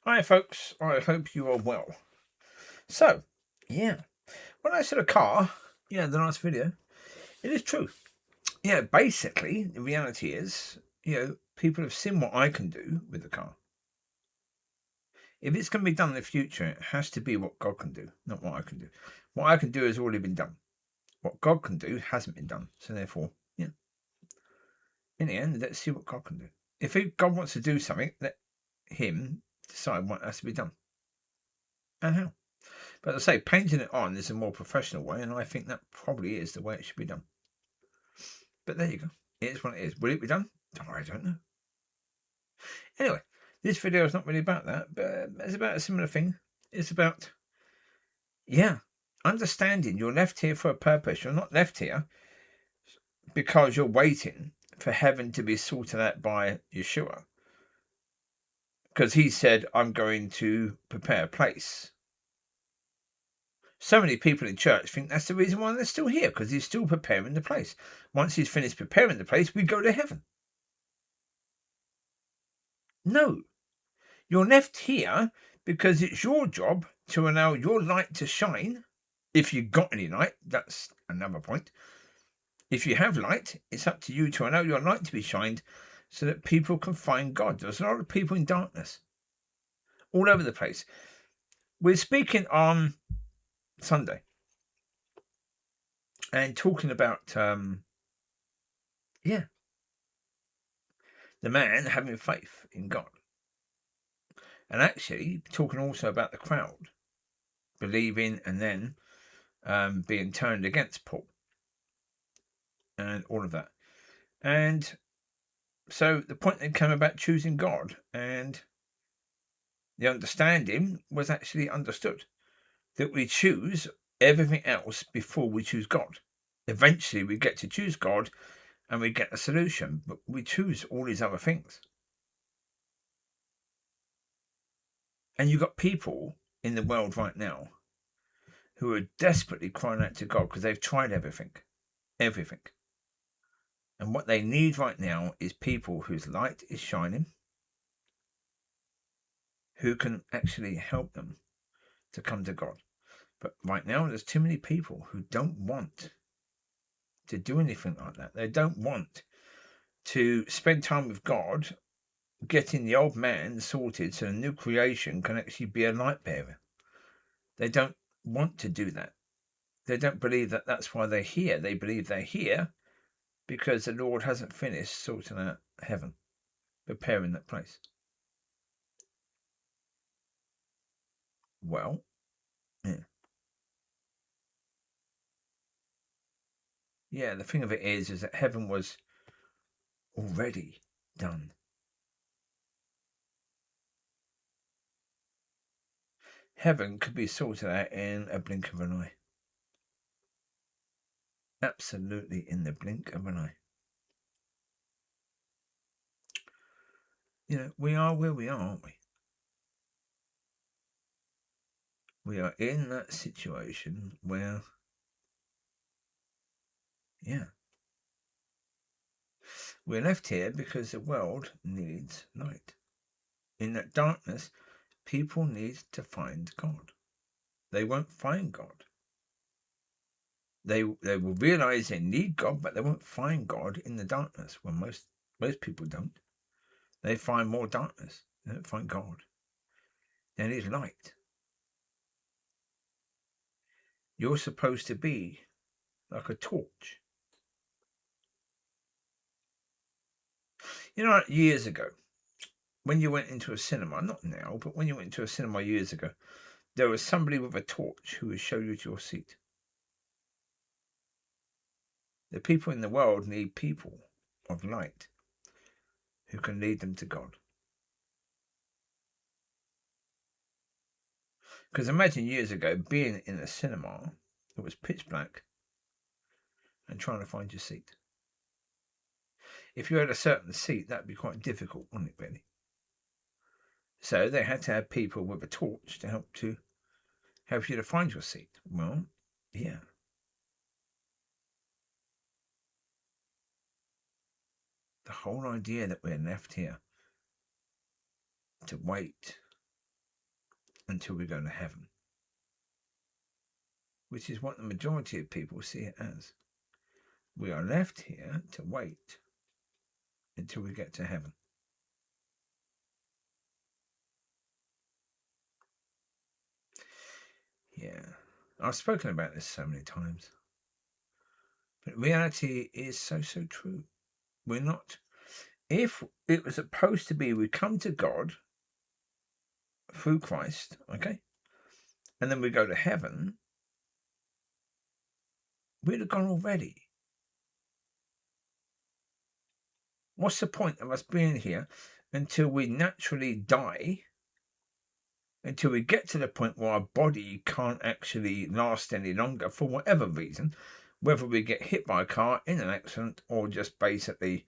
Hi, folks. I hope you are well. So, yeah, when I said a car, the last video, it is true. Basically, the reality is, people have seen what I can do with the car. If it's going to be done in the future, it has to be what God can do, not what I can do. What I can do has already been done. What God can do hasn't been done. So, therefore, in the end, let's see what God can do. If God wants to do something, let Him decide what has to be done and how. But as I say, painting it on is a more professional way, and I think that probably is the way it should be done. But there you go. It is what it is. Will it be done? I don't know. Anyway, this video is not really about that, but it's about a similar thing. It's about, understanding you're left here for a purpose. You're not left here because you're waiting for heaven to be sorted out by Yeshua. Because he said, I'm going to prepare a place. So many people in church think that's the reason why they're still here, because he's still preparing the place. Once he's finished preparing the place, we go to heaven. No, you're left here because it's your job to allow your light to shine. If you've got any light, that's another point. If you have light, it's up to you to allow your light to be shined so that people can find God. There's a lot of people in darkness all over the place. We're speaking on Sunday and talking about, the man having faith in God. And actually talking also about the crowd believing and then being turned against Paul and all of that. And so the point then came about choosing God, and the understanding was actually understood that we choose everything else before we choose God. Eventually we get to choose God and we get a solution, but we choose all these other things. And you've got people in the world right now who are desperately crying out to God because they've tried everything. And what they need right now is people whose light is shining, who can actually help them to come to God. But right now, there's too many people who don't want to do anything like that. They don't want to spend time with God, getting the old man sorted so the new creation can actually be a light bearer. They don't want to do that. They don't believe that that's why they're here. They believe they're here because the Lord hasn't finished sorting out heaven, preparing that place. Well, the thing of it is that heaven was already done. Heaven could be sorted out in a blink of an eye. Absolutely in the blink of an eye. We are where we are, aren't we? We are in that situation where, we're left here because the world needs light. In that darkness, people need to find God. They won't find God. They will realize they need God, but they won't find God in the darkness. Well, most people don't. They find more darkness. They don't find God. And it's light. You're supposed to be like a torch. Years ago, when you went into a cinema, not now, but when you went into a cinema years ago, there was somebody with a torch who would show you to your seat. The people in the world need people of light who can lead them to God. Because imagine years ago being in a cinema that was pitch black and trying to find your seat. If you had a certain seat, that'd be quite difficult, wouldn't it, really? So they had to have people with a torch to help you to find your seat. Well, yeah. The whole idea that we're left here to wait until we go to heaven, which is what the majority of people see it as. We are left here to wait until we get to heaven. Yeah, I've spoken about this so many times. But reality is so true. We're not. If it was supposed to be we come to God through Christ, okay, and then we go to heaven, we'd have gone already. What's the point of us being here until we naturally die, until we get to the point where our body can't actually last any longer for whatever reason, whether we get hit by a car in an accident or just basically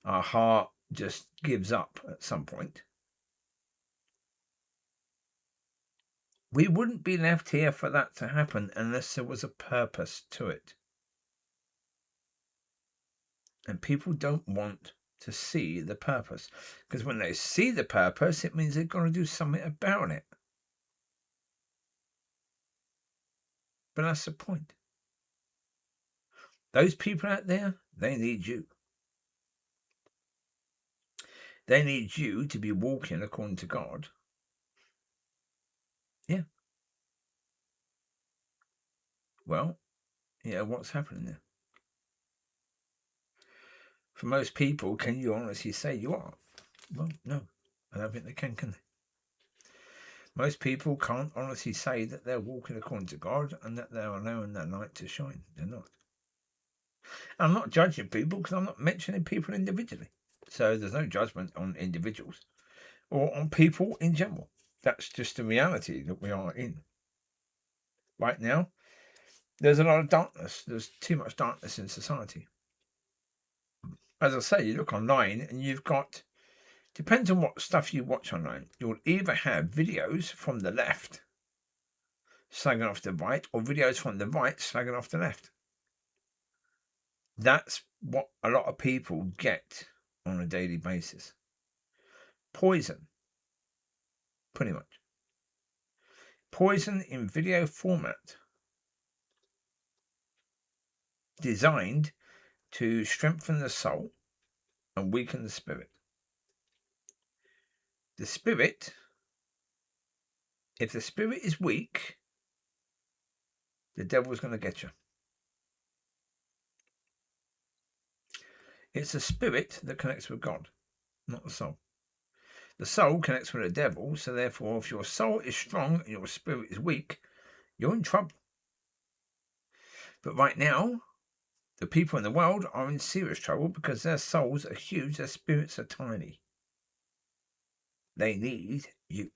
our heart just gives up at some point? We wouldn't be left here for that to happen unless there was a purpose to it. And people don't want to see the purpose, because when they see the purpose, it means they've got to do something about it. But that's the point. Those people out there, they need you. They need you to be walking according to God. Yeah. Well, yeah, what's happening there? For most people, can you honestly say you are? Well, no. I don't think they can they? Most people can't honestly say that they're walking according to God and that they're allowing their light to shine. They're not. I'm not judging people because I'm not mentioning people individually. So there's no judgment on individuals or on people in general. That's just the reality that we are in. Right now, there's a lot of darkness. There's too much darkness in society. As I say, you look online and you've got, depends on what stuff you watch online, you'll either have videos from the left slagging off the right or videos from the right slagging off the left. That's what a lot of people get on a daily basis. Poison, pretty much. Poison in video format, designed to strengthen the soul and weaken the spirit. The spirit, if the spirit is weak, the devil's going to get you. It's the spirit that connects with God, not the soul. The soul connects with the devil, so therefore, if your soul is strong and your spirit is weak, you're in trouble. But right now, the people in the world are in serious trouble because their souls are huge, their spirits are tiny. They need you.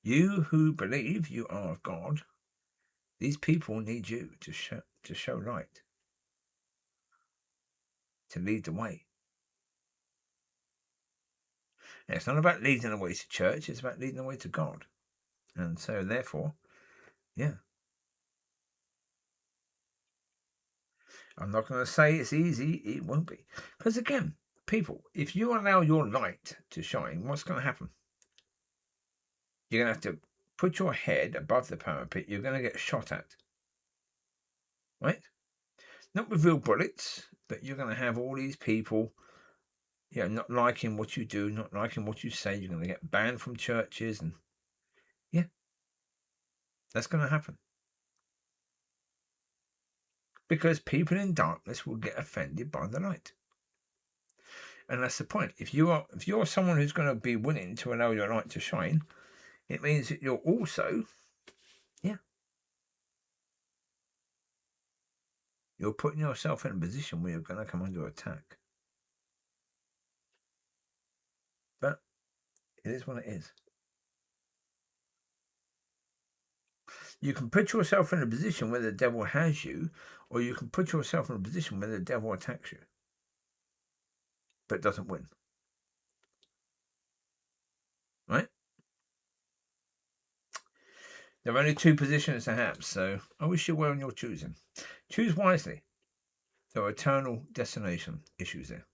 You who believe you are of God, these people need you to show light, to lead the way. And it's not about leading the way to church, it's about leading the way to God. And so therefore, yeah. I'm not going to say it's easy, it won't be. Because again, people, if you allow your light to shine, what's going to happen? You're going to have to put your head above the parapet, you're going to get shot at. Right? Not with real bullets, but you're going to have all these people, not liking what you do, not liking what you say. You're going to get banned from churches, and yeah, that's going to happen. Because people in darkness will get offended by the light. And that's the point. If you're someone who's going to be willing to allow your light to shine, it means that you're also, you're putting yourself in a position where you're going to come under attack. But it is what it is. You can put yourself in a position where the devil has you, or you can put yourself in a position where the devil attacks you, but doesn't win. Right? There are only two positions to have, so I wish you well in your choosing. Choose wisely. There are eternal destination issues there.